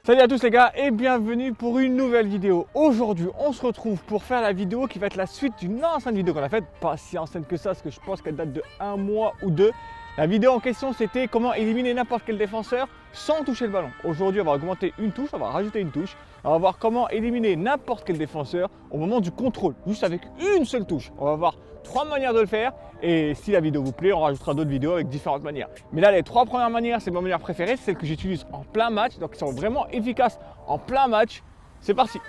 Salut à tous les gars et bienvenue pour une nouvelle vidéo. Aujourd'hui on se retrouve pour faire la vidéo qui va être la suite d'une ancienne vidéo qu'on a faite. Pas si ancienne que ça parce que je pense qu'elle date de un mois ou deux. La vidéo en question c'était comment éliminer n'importe quel défenseur sans toucher le ballon. Aujourd'hui on va augmenter une touche, on va rajouter une touche. On va voir comment éliminer n'importe quel défenseur au moment du contrôle, juste avec une seule touche. On va voir 3 manières de le faire et si la vidéo vous plaît, on rajoutera d'autres vidéos avec différentes manières. Mais là les 3 premières manières, c'est ma manière préférée, c'est celle que j'utilise en plein match, donc ils sont vraiment efficaces en plein match. C'est parti!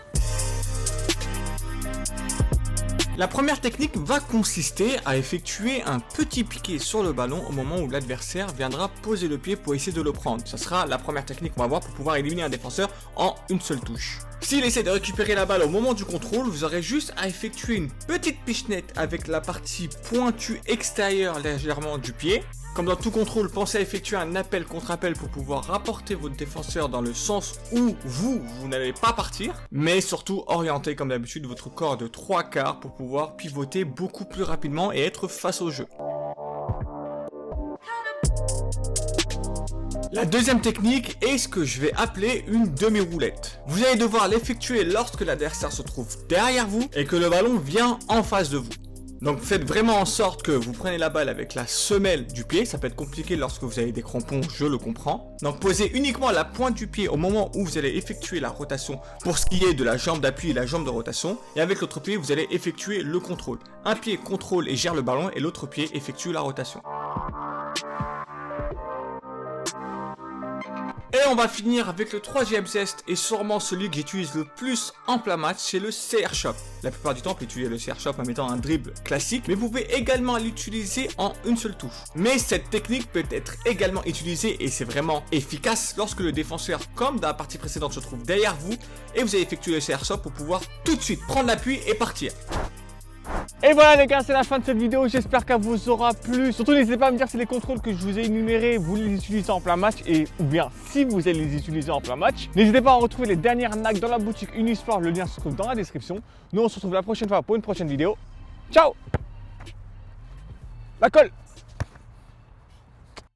La première technique va consister à effectuer un petit piqué sur le ballon au moment où l'adversaire viendra poser le pied pour essayer de le prendre. Ça sera la première technique qu'on va voir pour pouvoir éliminer un défenseur en une seule touche. S'il essaie de récupérer la balle au moment du contrôle, vous aurez juste à effectuer une petite pichenette avec la partie pointue extérieure légèrement du pied. Comme dans tout contrôle, pensez à effectuer un appel contre appel pour pouvoir rapporter votre défenseur dans le sens où vous n'allez pas partir. Mais surtout orienter comme d'habitude votre corps de 3/4 pour pouvoir pivoter beaucoup plus rapidement et être face au jeu. La deuxième technique est ce que je vais appeler une demi-roulette. Vous allez devoir l'effectuer lorsque l'adversaire se trouve derrière vous et que le ballon vient en face de vous. Donc faites vraiment en sorte que vous prenez la balle avec la semelle du pied. Ça peut être compliqué lorsque vous avez des crampons, je le comprends. Donc posez uniquement la pointe du pied au moment où vous allez effectuer la rotation pour ce qui est de la jambe d'appui et la jambe de rotation. Et avec l'autre pied, vous allez effectuer le contrôle. Un pied contrôle et gère le ballon et l'autre pied effectue la rotation. Et on va finir avec le troisième geste et sûrement celui que j'utilise le plus en plein match, c'est le CR Chop. La plupart du temps, on peut utiliser le CR Chop en mettant un dribble classique, mais vous pouvez également l'utiliser en une seule touche. Mais cette technique peut être également utilisée et c'est vraiment efficace lorsque le défenseur, comme dans la partie précédente, se trouve derrière vous et vous avez effectué le CR Chop pour pouvoir tout de suite prendre l'appui et partir. Et voilà les gars, c'est la fin de cette vidéo, j'espère qu'elle vous aura plu. Surtout n'hésitez pas à me dire si les contrôles que je vous ai énumérés, vous les utilisez en plein match ou bien si vous allez les utiliser en plein match. N'hésitez pas à retrouver les dernières NAC dans la boutique Unisport, le lien se trouve dans la description. Nous on se retrouve la prochaine fois pour une prochaine vidéo. Ciao! La colle!